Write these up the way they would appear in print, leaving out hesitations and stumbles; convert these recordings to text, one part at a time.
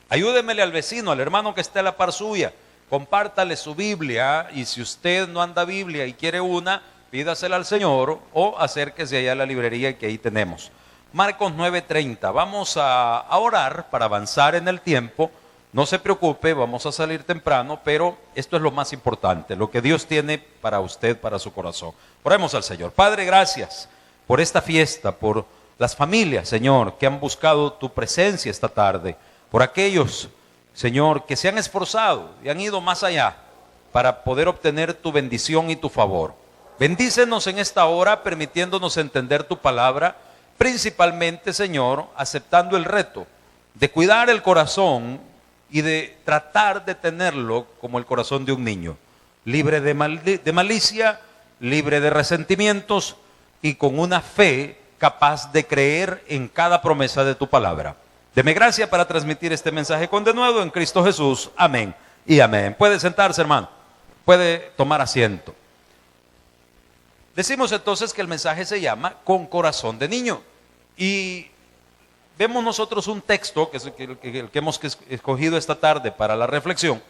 Ayúdemele al vecino, al hermano que esté a la par suya. Compártale su Biblia, y si usted no anda Biblia y quiere una, pídasela al Señor o acérquese allá a la librería que ahí tenemos. Marcos 9:30. Vamos a orar para avanzar en el tiempo. No se preocupe, vamos a salir temprano, pero esto es lo más importante, lo que Dios tiene para usted, para su corazón. Oremos al Señor. Padre, gracias por esta fiesta, por las familias, Señor, que han buscado tu presencia esta tarde, por aquellos, Señor, que se han esforzado y han ido más allá para poder obtener tu bendición y tu favor. Bendícenos en esta hora, permitiéndonos entender tu palabra, principalmente, Señor, aceptando el reto de cuidar el corazón y de tratar de tenerlo como el corazón de un niño, libre de malicia, libre de resentimientos y con una fe capaz de creer en cada promesa de tu palabra. Deme gracia para transmitir este mensaje con denuedo en Cristo Jesús. Amén y amén. Puede sentarse, hermano. Puede tomar asiento. Decimos entonces que el mensaje se llama Con corazón de niño. Y vemos nosotros un texto, que es el que hemos escogido esta tarde para la reflexión,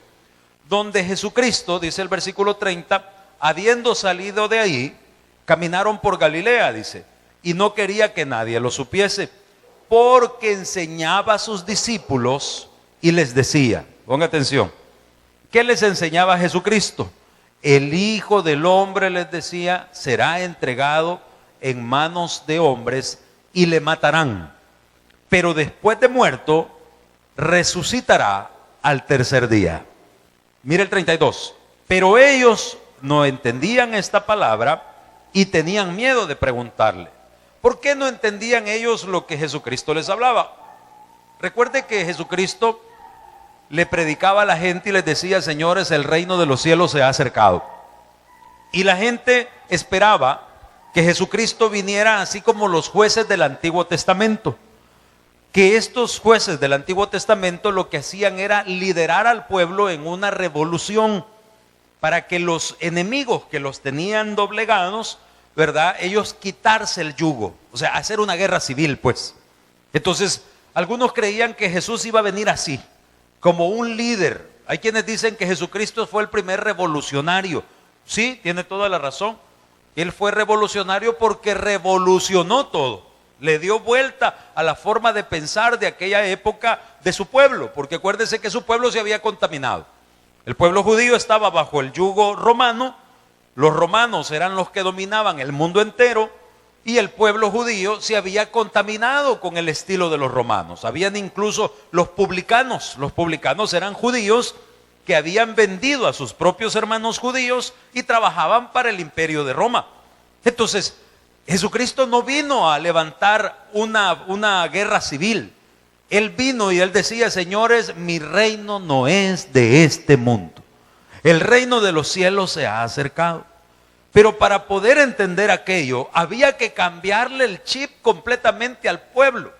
donde Jesucristo, dice el versículo 30, habiendo salido de ahí, caminaron por Galilea, dice, y no quería que nadie lo supiese, porque enseñaba a sus discípulos y les decía, ponga atención, ¿qué les enseñaba Jesucristo? El Hijo del Hombre, les decía, será entregado en manos de hombres y le matarán, pero después de muerto resucitará al tercer día. Mire el 32, pero ellos no entendían esta palabra y tenían miedo de preguntarle. ¿Por qué no entendían ellos lo que Jesucristo les hablaba? Recuerde que Jesucristo le predicaba a la gente y les decía, señores, el reino de los cielos se ha acercado. Y la gente esperaba que Jesucristo viniera así como los jueces del Antiguo Testamento. Que estos jueces del Antiguo Testamento lo que hacían era liderar al pueblo en una revolución para que los enemigos que los tenían doblegados, ¿verdad?, ellos quitarse el yugo, o sea, hacer una guerra civil, pues. Entonces, algunos creían que Jesús iba a venir así, como un líder. Hay quienes dicen que Jesucristo fue el primer revolucionario. Sí, tiene toda la razón. Él fue revolucionario porque revolucionó todo. Le dio vuelta a la forma de pensar de aquella época de su pueblo, porque acuérdese que su pueblo se había contaminado. El pueblo judío estaba bajo el yugo romano, los romanos eran los que dominaban el mundo entero, y el pueblo judío se había contaminado con el estilo de los romanos. Habían incluso los publicanos eran judíos que habían vendido a sus propios hermanos judíos y trabajaban para el imperio de Roma. Entonces, Jesucristo no vino a levantar una guerra civil. Él vino y él decía, señores, mi reino no es de este mundo. El reino de los cielos se ha acercado. Pero para poder entender aquello, había que cambiarle el chip completamente al pueblo.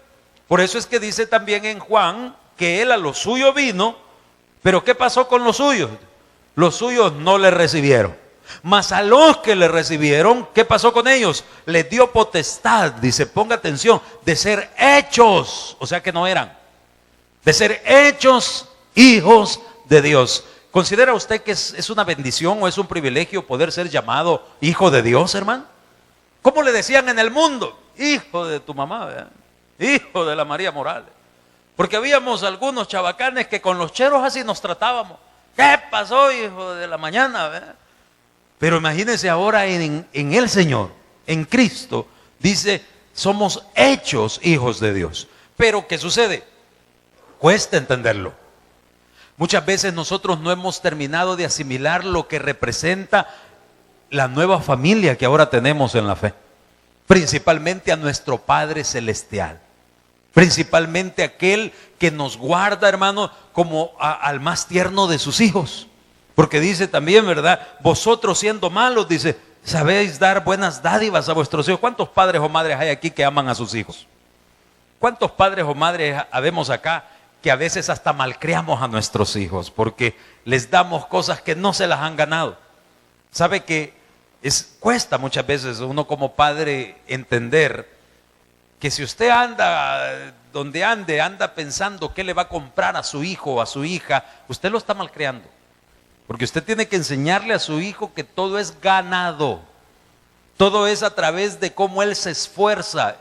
Por eso es que dice también en Juan que él a lo suyo vino, pero ¿qué pasó con los suyos? Los suyos no le recibieron. Mas a los que le recibieron, ¿qué pasó con ellos? Les dio potestad, dice, ponga atención, de ser hechos, o sea que no eran, de ser hechos hijos de Dios. ¿Considera usted que es una bendición o es un privilegio poder ser llamado hijo de Dios, hermano? ¿Cómo le decían en el mundo? Hijo de tu mamá, ¿verdad? Hijo de la María Morales. Porque habíamos algunos chavacanes que con los cheros así nos tratábamos. ¿Qué pasó, hijo de la mañana, verdad? Pero imagínense ahora en el Señor, en Cristo, dice, somos hechos hijos de Dios. Pero ¿qué sucede? Cuesta entenderlo. Muchas veces nosotros no hemos terminado de asimilar lo que representa la nueva familia que ahora tenemos en la fe. Principalmente a nuestro Padre Celestial. Principalmente aquel que nos guarda, hermano, como al más tierno de sus hijos. Porque dice también, ¿verdad? Vosotros siendo malos, dice, sabéis dar buenas dádivas a vuestros hijos. ¿Cuántos padres o madres hay aquí que aman a sus hijos? ¿Cuántos padres o madres habemos acá que a veces hasta malcriamos a nuestros hijos porque les damos cosas que no se las han ganado? ¿Sabe que cuesta muchas veces uno como padre entender que si usted anda donde anda pensando qué le va a comprar a su hijo o a su hija, usted lo está malcriando. Porque usted tiene que enseñarle a su hijo que todo es ganado. Todo es a través de cómo él se esfuerza.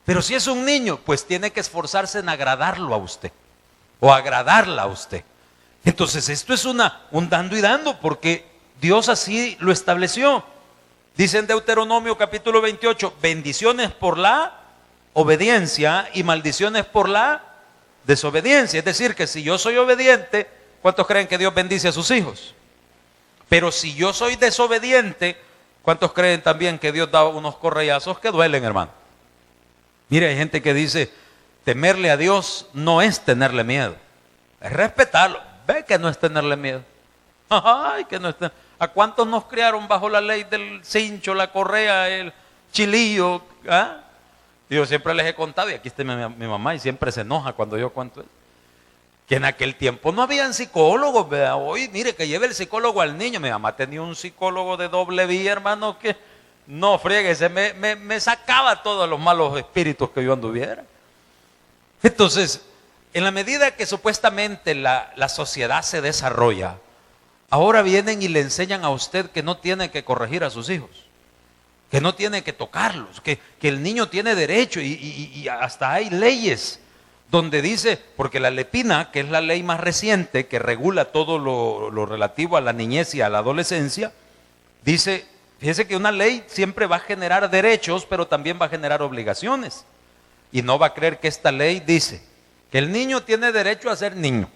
Pero si es un niño, pues tiene que esforzarse en agradarlo a usted o agradarla a usted. Entonces esto es un dando y dando, porque Dios así lo estableció. Dice en Deuteronomio capítulo 28, bendiciones por la obediencia y maldiciones por la desobediencia. Es decir, que si yo soy obediente, ¿cuántos creen que Dios bendice a sus hijos? Pero si yo soy desobediente, ¿cuántos creen también que Dios da unos correazos que duelen, hermano? Mire, hay gente que dice, temerle a Dios no es tenerle miedo, es respetarlo. Ve que no es tenerle miedo. Ay, que no es ¿A cuántos nos criaron bajo la ley del cincho, la correa, el chilillo? ¿Ah? Yo siempre les he contado, y aquí está mi mamá y siempre se enoja cuando yo cuento eso, que en aquel tiempo no habían psicólogos, ¿verdad? Hoy, mire, que lleve el psicólogo al niño. Mi mamá tenía un psicólogo de doble vía, hermano, que no fríguese, me sacaba todos los malos espíritus que yo anduviera. Entonces, en la medida que supuestamente la sociedad se desarrolla, ahora vienen y le enseñan a usted que no tiene que corregir a sus hijos, que no tiene que tocarlos, que el niño tiene derecho, y hasta hay leyes donde dice, porque la Lepina, que es la ley más reciente que regula todo lo relativo a la niñez y a la adolescencia, dice, fíjese que una ley siempre va a generar derechos, pero también va a generar obligaciones. Y no va a creer que esta ley dice que el niño tiene derecho a ser niño,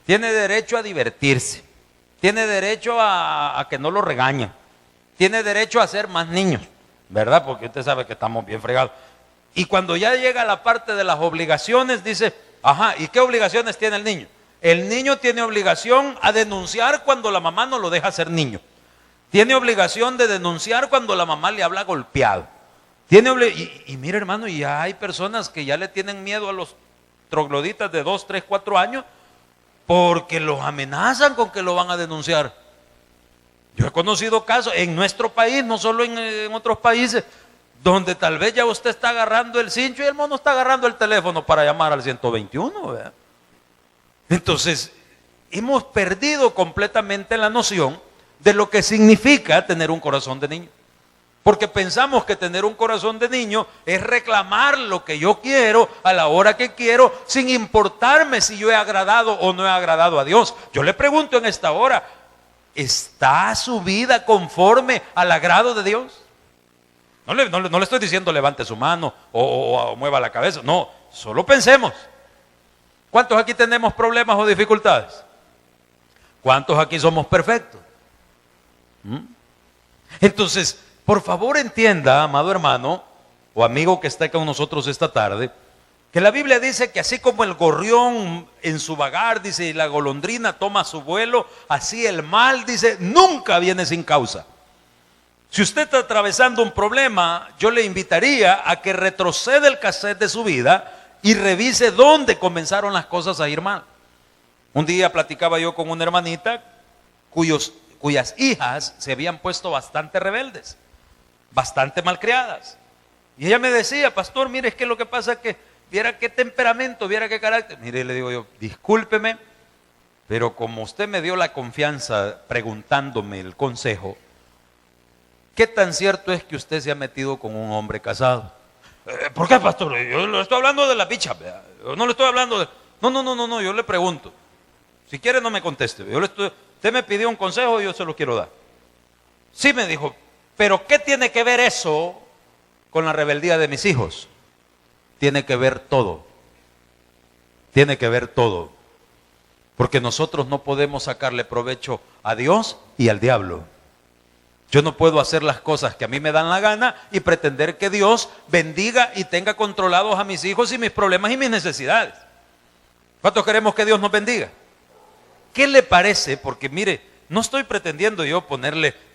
tiene derecho a divertirse, tiene derecho a que no lo regañen, tiene derecho a ser más niños, ¿verdad? Porque usted sabe que estamos bien fregados. Y cuando ya llega la parte de las obligaciones, dice, ajá, ¿y qué obligaciones tiene el niño? El niño tiene obligación a denunciar cuando la mamá no lo deja ser niño. Tiene obligación de denunciar cuando la mamá le habla golpeado. Y mire, hermano, ya hay personas que ya le tienen miedo a los trogloditas de 2, 3, 4 años porque los amenazan con que lo van a denunciar. Yo he conocido casos en nuestro país, no solo en otros países, donde tal vez ya usted está agarrando el cincho y el mono está agarrando el teléfono para llamar al 121, ¿verdad? Entonces, hemos perdido completamente la noción de lo que significa tener un corazón de niño. Porque pensamos que tener un corazón de niño es reclamar lo que yo quiero a la hora que quiero, sin importarme si yo he agradado o no he agradado a Dios. Yo le pregunto en esta hora, ¿está su vida conforme al agrado de Dios? No le estoy diciendo levante su mano o mueva la cabeza, no, solo pensemos. ¿Cuántos aquí tenemos problemas o dificultades? ¿Cuántos aquí somos perfectos? Entonces, por favor entienda, amado hermano o amigo que está con nosotros esta tarde, que la Biblia dice que así como el gorrión en su vagar, dice, y la golondrina toma su vuelo, así el mal, dice, nunca viene sin causa. Si usted está atravesando un problema, yo le invitaría a que retroceda el cassette de su vida y revise dónde comenzaron las cosas a ir mal. Un día platicaba yo con una hermanita cuyas hijas se habían puesto bastante rebeldes, bastante malcriadas. Y ella me decía, pastor, mire, es que lo que pasa es que viera qué temperamento, viera qué carácter. Mire, le digo yo, discúlpeme, pero como usted me dio la confianza preguntándome el consejo, ¿qué tan cierto es que usted se ha metido con un hombre casado? ¿Por qué, pastor? Yo le estoy hablando de la bicha, yo no le estoy hablando de... No, yo le pregunto. Si quiere no me conteste. Usted me pidió un consejo y yo se lo quiero dar. Sí, me dijo, pero ¿qué tiene que ver eso con la rebeldía de mis hijos? Tiene que ver todo. Tiene que ver todo. Porque nosotros no podemos sacarle provecho a Dios y al diablo. Yo no puedo hacer las cosas que a mí me dan la gana y pretender que Dios bendiga y tenga controlados a mis hijos y mis problemas y mis necesidades. ¿Cuántos queremos que Dios nos bendiga? ¿Qué le parece? Porque mire, no estoy pretendiendo yo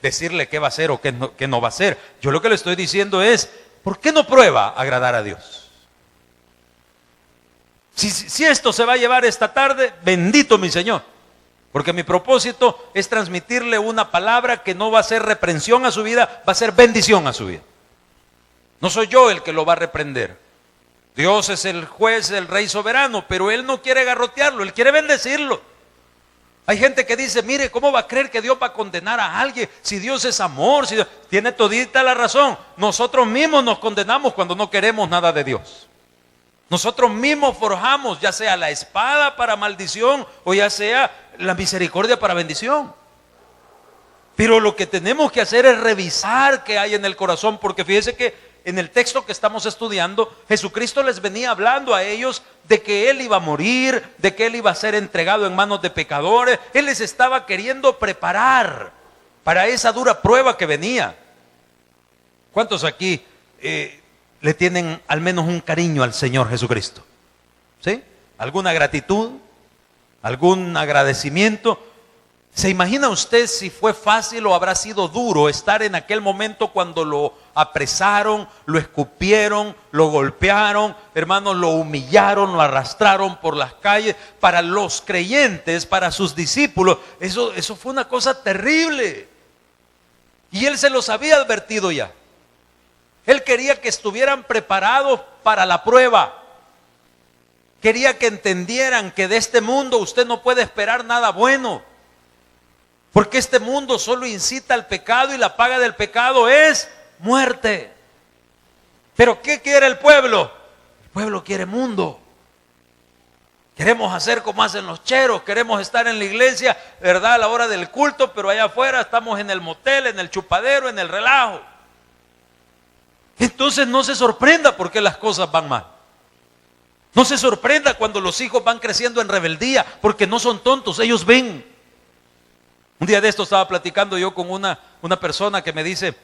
decirle qué va a hacer o qué no va a hacer. Yo lo que le estoy diciendo es, ¿por qué no prueba agradar a Dios? Si esto se va a llevar esta tarde, bendito mi Señor. Porque mi propósito es transmitirle una palabra que no va a ser reprensión a su vida, va a ser bendición a su vida. No soy yo el que lo va a reprender. Dios es el juez, el rey soberano, pero Él no quiere garrotearlo, Él quiere bendecirlo. Hay gente que dice, mire, ¿cómo va a creer que Dios va a condenar a alguien? Si Dios es amor, si Dios... Tiene todita la razón. Nosotros mismos nos condenamos cuando no queremos nada de Dios. Nosotros mismos forjamos, ya sea la espada para maldición o ya sea la misericordia para bendición. Pero lo que tenemos que hacer es revisar qué hay en el corazón, porque fíjese que en el texto que estamos estudiando, Jesucristo les venía hablando a ellos de que Él iba a morir, de que Él iba a ser entregado en manos de pecadores. Él les estaba queriendo preparar para esa dura prueba que venía. ¿Cuántos aquí le tienen al menos un cariño al Señor Jesucristo? ¿Sí? ¿Alguna gratitud? ¿Algún agradecimiento? ¿Se imagina usted si fue fácil o habrá sido duro estar en aquel momento cuando lo apresaron, lo escupieron, lo golpearon, hermanos, lo humillaron, lo arrastraron por las calles? Para los creyentes, para sus discípulos, eso fue una cosa terrible. Y Él se los había advertido ya. Él quería que estuvieran preparados para la prueba. Quería que entendieran que de este mundo usted no puede esperar nada bueno. Porque este mundo solo incita al pecado y la paga del pecado es muerte. Pero ¿qué quiere el pueblo? El pueblo quiere mundo. Queremos hacer como hacen los cheros, queremos estar en la iglesia, ¿verdad?, a la hora del culto, pero allá afuera estamos en el motel, en el chupadero, en el relajo. Entonces no se sorprenda porque las cosas van mal. No se sorprenda cuando los hijos van creciendo en rebeldía, porque no son tontos, ellos ven. Un día de esto estaba platicando yo con una persona que me dice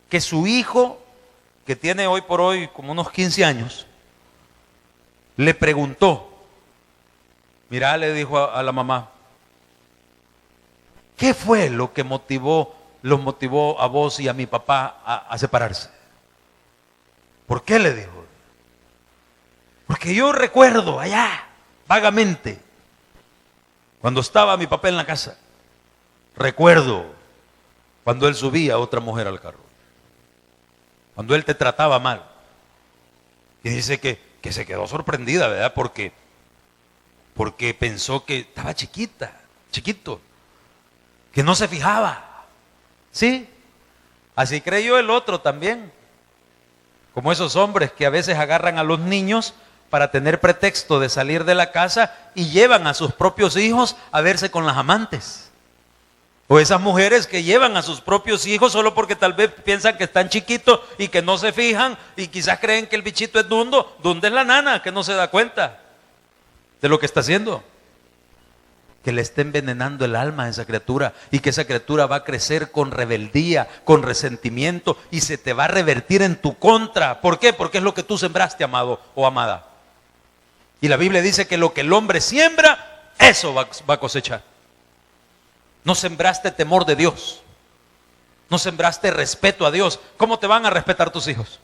que su hijo, que tiene hoy por hoy como unos 15 años, le preguntó, mira, le dijo a la mamá, ¿qué fue lo que los motivó a vos y a mi papá a separarse? ¿Por qué? Le dijo. Porque yo recuerdo allá, vagamente, cuando estaba mi papá en la casa, recuerdo cuando él subía a otra mujer al carro, cuando él te trataba mal. Y dice que se quedó sorprendida, ¿verdad? Porque pensó que estaba chiquito, que no se fijaba. ¿Sí? Así creyó el otro también. Como esos hombres que a veces agarran a los niños para tener pretexto de salir de la casa y llevan a sus propios hijos a verse con las amantes. O esas mujeres que llevan a sus propios hijos solo porque tal vez piensan que están chiquitos y que no se fijan y quizás creen que el bichito es dundo. Dunda es la nana que no se da cuenta de lo que está haciendo. Que le esté envenenando el alma a esa criatura y que esa criatura va a crecer con rebeldía, con resentimiento y se te va a revertir en tu contra. ¿Por qué? Porque es lo que tú sembraste, amado o amada. Y la Biblia dice que lo que el hombre siembra, eso va a cosechar. No sembraste temor de Dios, no sembraste respeto a Dios. ¿Cómo te van a respetar tus hijos?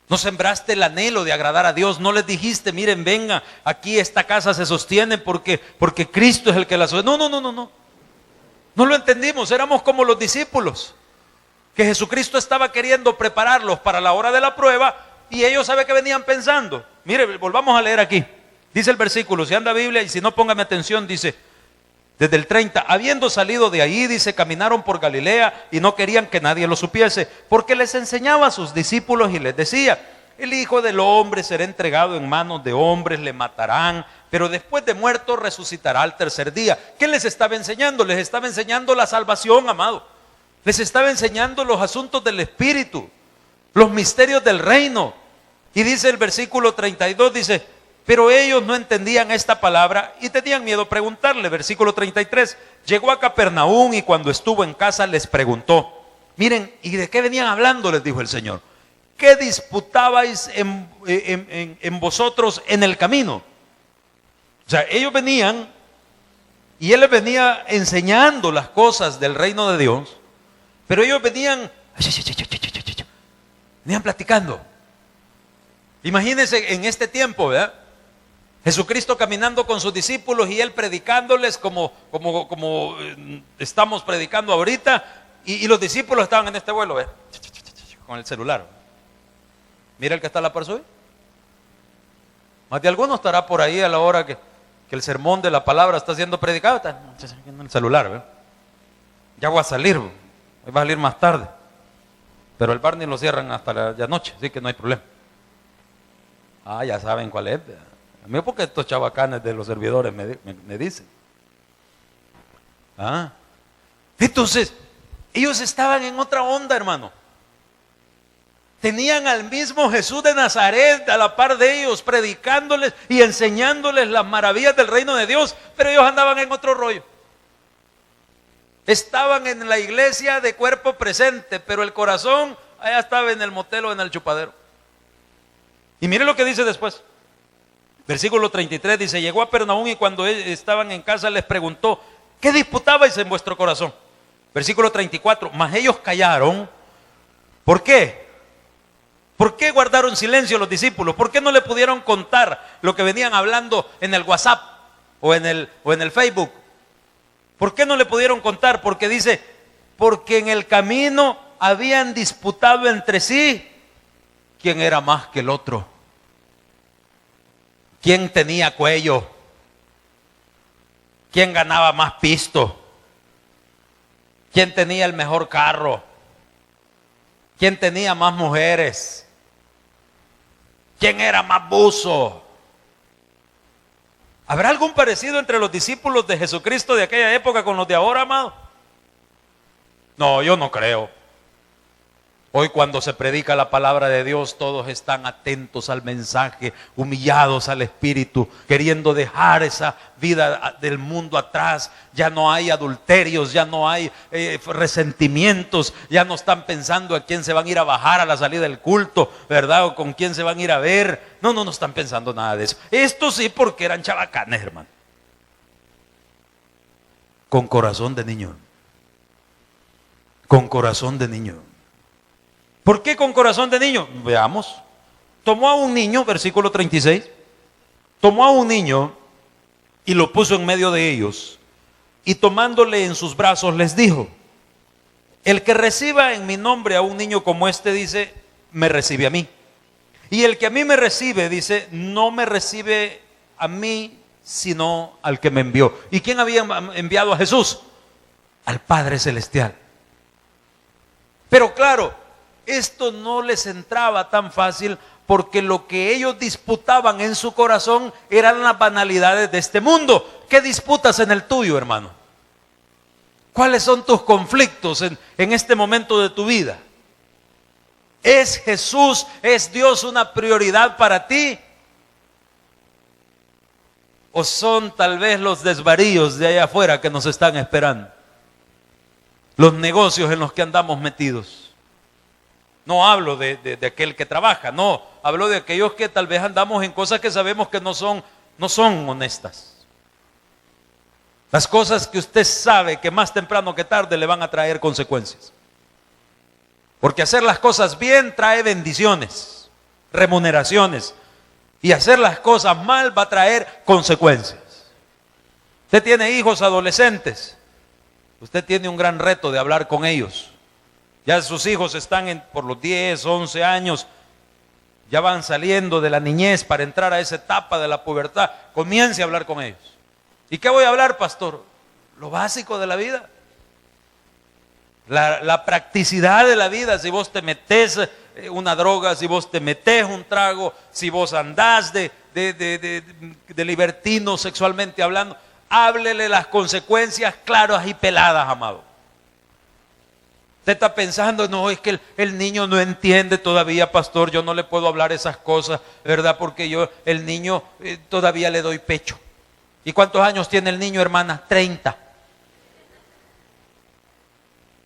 No sembraste el anhelo de agradar a Dios. No les dijiste, miren, venga, aquí esta casa se sostiene porque Cristo es el que la sostiene. No. No lo entendimos. Éramos como los discípulos, que Jesucristo estaba queriendo prepararlos para la hora de la prueba y ellos, ¿sabe qué venían pensando? Mire, volvamos a leer aquí. Dice el versículo, si anda Biblia y si no, póngame atención, dice desde el 30, habiendo salido de ahí, dice, caminaron por Galilea y no querían que nadie lo supiese, porque les enseñaba a sus discípulos y les decía, el Hijo del Hombre será entregado en manos de hombres, le matarán, pero después de muerto resucitará al tercer día. ¿Qué les estaba enseñando? Les estaba enseñando la salvación, amado. Les estaba enseñando los asuntos del Espíritu, los misterios del reino. Y dice el versículo 32, dice, pero ellos no entendían esta palabra y tenían miedo a preguntarle. Versículo 33, llegó a Capernaum y cuando estuvo en casa les preguntó, miren, ¿y de qué venían hablando? Les dijo el Señor. ¿Qué disputabais en vosotros en el camino? O sea, ellos venían y Él les venía enseñando las cosas del reino de Dios, pero ellos venían platicando. Imagínense en este tiempo, ¿verdad? Jesucristo caminando con sus discípulos y Él predicándoles como estamos predicando ahorita, y los discípulos estaban en este vuelo, ¿ves? Con el celular. Mira el que está a la par suya. Más de alguno estará por ahí a la hora que el sermón de la palabra está siendo predicado. Está en el celular, ¿verdad? Ya voy a salir, voy a salir más tarde. Pero el bar ni lo cierran hasta la noche, así que no hay problema. Ya saben cuál es. A mí porque estos chavacanes de los servidores me dicen. Entonces, ellos estaban en otra onda, hermano. Tenían al mismo Jesús de Nazaret a la par de ellos, predicándoles y enseñándoles las maravillas del reino de Dios, pero ellos andaban en otro rollo. Estaban en la iglesia de cuerpo presente, pero el corazón allá estaba en el motel o en el chupadero. Y mire lo que dice después. Versículo 33 dice: llegó a Pernaúm y cuando estaban en casa les preguntó: ¿qué disputabais en vuestro corazón? Versículo 34, mas ellos callaron. ¿Por qué? ¿Por qué guardaron silencio los discípulos? ¿Por qué no le pudieron contar lo que venían hablando en el WhatsApp o en el Facebook? ¿Por qué no le pudieron contar? Porque dice, porque en el camino habían disputado entre sí quién era más que el otro, quién tenía cuello, quién ganaba más pisto, quién tenía el mejor carro, quién tenía más mujeres, quién era más buzo. ¿Habrá algún parecido entre los discípulos de Jesucristo de aquella época con los de ahora, amado? No, yo no creo. Hoy cuando se predica la palabra de Dios, todos están atentos al mensaje, humillados al Espíritu, queriendo dejar esa vida del mundo atrás. Ya no hay adulterios, ya no hay resentimientos, ya no están pensando a quién se van a ir a bajar a la salida del culto, ¿verdad? O con quién se van a ir a ver. No están pensando nada de eso. Esto sí, porque eran chavacanes, hermano. Con corazón de niño. Con corazón de niño. ¿Por qué con corazón de niño? Veamos. Tomó a un niño, versículo 36. Tomó a un niño y lo puso en medio de ellos. Y tomándole en sus brazos les dijo: el que reciba en mi nombre a un niño como este, dice, me recibe a mí. Y el que a mí me recibe, dice, no me recibe a mí, sino al que me envió. ¿Y quién había enviado a Jesús? Al Padre Celestial. Pero claro, esto no les entraba tan fácil, porque lo que ellos disputaban en su corazón eran las banalidades de este mundo. ¿Qué disputas en el tuyo, hermano? ¿Cuáles son tus conflictos en este momento de tu vida? ¿Es Jesús, es Dios una prioridad para ti? ¿O son tal vez los desvaríos de allá afuera que nos están esperando? Los negocios en los que andamos metidos. No hablo de aquel que trabaja, no, hablo de aquellos que tal vez andamos en cosas que sabemos que no son honestas. Las cosas que usted sabe que más temprano que tarde le van a traer consecuencias. Porque hacer las cosas bien trae bendiciones, remuneraciones, y hacer las cosas mal va a traer consecuencias. Usted tiene hijos adolescentes, usted tiene un gran reto de hablar con ellos. Ya sus hijos están por los 10, 11 años, ya van saliendo de la niñez para entrar a esa etapa de la pubertad. Comience a hablar con ellos. ¿Y qué voy a hablar, pastor? Lo básico de la vida. La practicidad de la vida. Si vos te metés una droga, si vos te metés un trago, si vos andás de libertino sexualmente hablando, háblele las consecuencias claras y peladas, amado. Usted está pensando, no, es que el niño no entiende todavía, pastor, yo no le puedo hablar esas cosas, ¿verdad? Porque el niño todavía le doy pecho. ¿Y cuántos años tiene el niño, hermana? 30.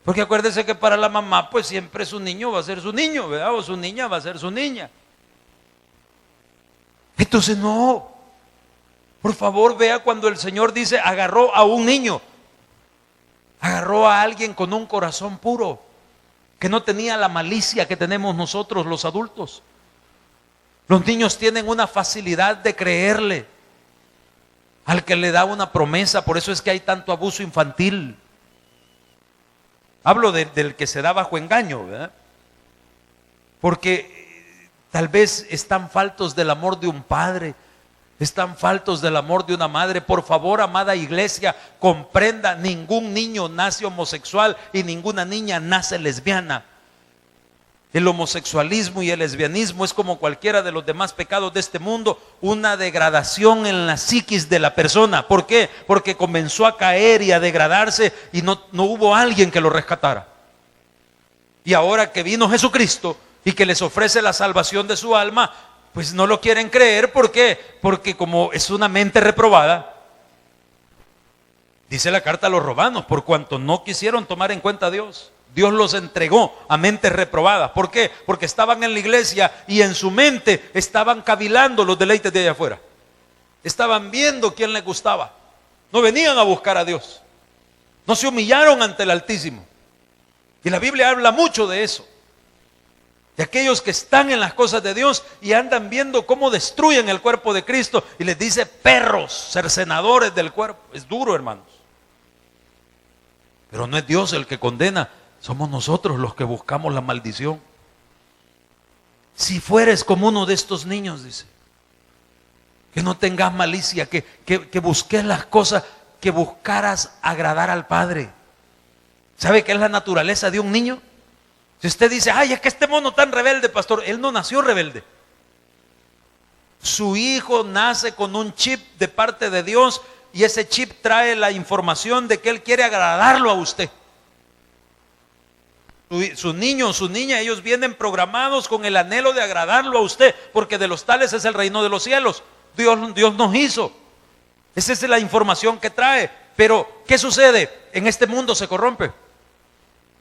Porque acuérdese que para la mamá, pues siempre su niño va a ser su niño, ¿verdad? O su niña va a ser su niña. Entonces no, por favor vea cuando el Señor dice, agarró a un niño. Agarró a alguien con un corazón puro, que no tenía la malicia que tenemos nosotros los adultos. Los niños tienen una facilidad de creerle al que le da una promesa, por eso es que hay tanto abuso infantil. Hablo del que se da bajo engaño, ¿verdad? Porque Tal vez están faltos del amor de un padre, están faltos del amor de una madre. Por favor, amada iglesia, comprenda, ningún niño nace homosexual y ninguna niña nace lesbiana. El homosexualismo y el lesbianismo es como cualquiera de los demás pecados de este mundo, una degradación en la psiquis de la persona. ¿Por qué? Porque comenzó a caer y a degradarse y no hubo alguien que lo rescatara. Y ahora que vino Jesucristo y que les ofrece la salvación de su alma, pues no lo quieren creer. ¿Por qué? Porque como es una mente reprobada, dice la carta a los romanos, por cuanto no quisieron tomar en cuenta a Dios, Dios los entregó a mentes reprobadas. ¿Por qué? Porque estaban en la iglesia y en su mente estaban cavilando los deleites de allá afuera. Estaban viendo quién les gustaba. No venían a buscar a Dios. No se humillaron ante el Altísimo. Y la Biblia habla mucho de eso. De aquellos que están en las cosas de Dios y andan viendo cómo destruyen el cuerpo de Cristo. Y les dice perros, cercenadores del cuerpo. Es duro, hermanos. Pero no es Dios el que condena. Somos nosotros los que buscamos la maldición. Si fueres como uno de estos niños, dice, que no tengas malicia, que busques las cosas, que buscaras agradar al Padre. ¿Sabe qué es la naturaleza de un niño? Si usted dice, ay, es que este mono tan rebelde, pastor, él no nació rebelde. Su hijo nace con un chip de parte de Dios y ese chip trae la información de que él quiere agradarlo a usted. Su niño o su niña, ellos vienen programados con el anhelo de agradarlo a usted, porque de los tales es el reino de los cielos. Dios nos hizo. Esa es la información que trae. Pero, ¿qué sucede? En este mundo se corrompe.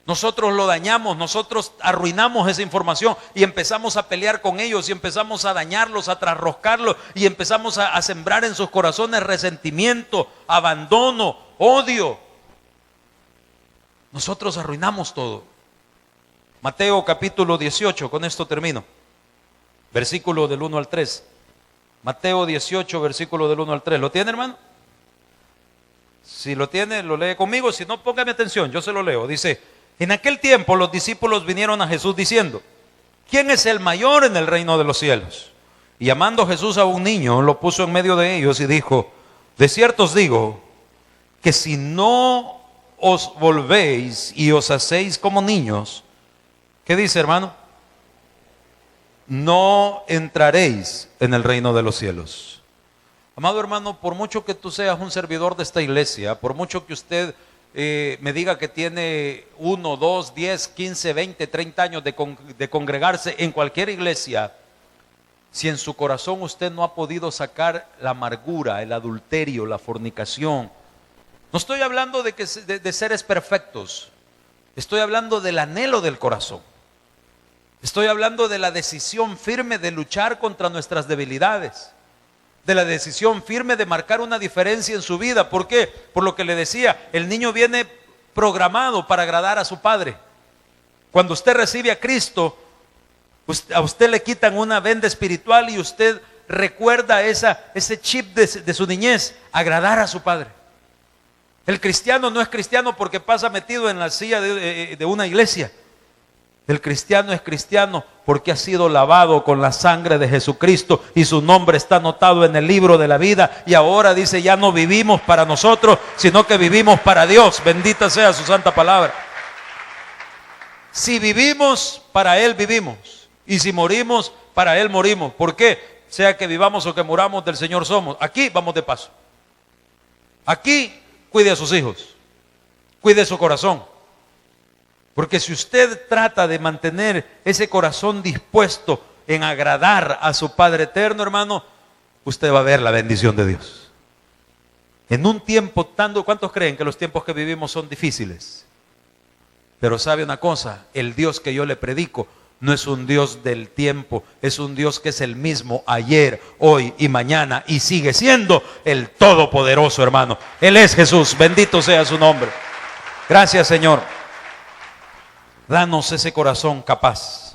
Nosotros lo dañamos, nosotros arruinamos esa información y empezamos a pelear con ellos y empezamos a dañarlos, a trasroscarlos y empezamos a sembrar en sus corazones resentimiento, abandono, odio. Nosotros arruinamos todo. Mateo capítulo 18, con esto termino. Versículo del 1 al 3. Mateo 18, versículo del 1 al 3. ¿Lo tiene, hermano? Si lo tiene, lo lee conmigo. Si no, póngame atención, yo se lo leo. Dice, en aquel tiempo los discípulos vinieron a Jesús diciendo, ¿quién es el mayor en el reino de los cielos? Y llamando Jesús a un niño, lo puso en medio de ellos y dijo, de cierto os digo, que si no os volvéis y os hacéis como niños, ¿qué dice, hermano? No entraréis en el reino de los cielos. Amado hermano, por mucho que tú seas un servidor de esta iglesia, por mucho que usted me diga que tiene 1, 2, 10, 15, 20, 30 años de congregarse en cualquier iglesia, si en su corazón usted no ha podido sacar la amargura, el adulterio, la fornicación, no estoy hablando de seres perfectos, estoy hablando del anhelo del corazón. Estoy hablando de la decisión firme de luchar contra nuestras debilidades, de la decisión firme de marcar una diferencia en su vida. ¿Por qué? Por lo que le decía, el niño viene programado para agradar a su padre. Cuando usted recibe a Cristo, a usted le quitan una venda espiritual y usted recuerda ese chip de su niñez, agradar a su padre. El cristiano no es cristiano porque pasa metido en la silla de una iglesia. El cristiano es cristiano porque ha sido lavado con la sangre de Jesucristo y su nombre está anotado en el libro de la vida. Y ahora dice, ya no vivimos para nosotros, sino que vivimos para Dios. Bendita sea su santa palabra. Si vivimos, para Él vivimos. Y si morimos, para Él morimos. ¿Por qué? Sea que vivamos o que muramos, del Señor somos. Aquí vamos de paso. Aquí cuide a sus hijos. Cuide su corazón. Porque si usted trata de mantener ese corazón dispuesto en agradar a su Padre eterno, hermano, usted va a ver la bendición de Dios. En un tiempo tanto, ¿cuántos creen que los tiempos que vivimos son difíciles? Pero sabe una cosa, el Dios que yo le predico no es un Dios del tiempo, es un Dios que es el mismo ayer, hoy y mañana y sigue siendo el Todopoderoso, hermano. Él es Jesús, bendito sea su nombre. Gracias, Señor. Danos ese corazón capaz.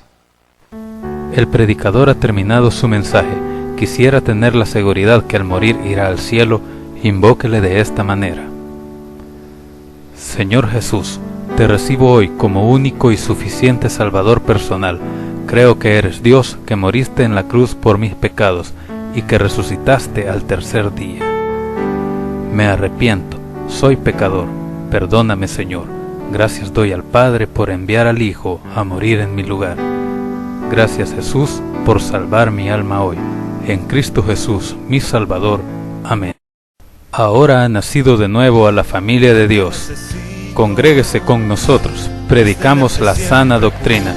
El predicador ha terminado su mensaje. Quisiera tener la seguridad que al morir irá al cielo. Invóquele de esta manera. Señor Jesús, te recibo hoy como único y suficiente Salvador personal. Creo que eres Dios, que moriste en la cruz por mis pecados y que resucitaste al tercer día. Me arrepiento, soy pecador, perdóname, Señor. Gracias doy al Padre por enviar al Hijo a morir en mi lugar. Gracias, Jesús, por salvar mi alma hoy. En Cristo Jesús, mi Salvador. Amén. Ahora ha nacido de nuevo a la familia de Dios. Congréguese con nosotros, predicamos la sana doctrina.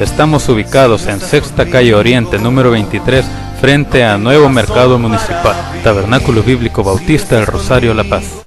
Estamos ubicados en Sexta Calle Oriente, número 23, frente a Nuevo Mercado Municipal, Tabernáculo Bíblico Bautista El Rosario, La Paz.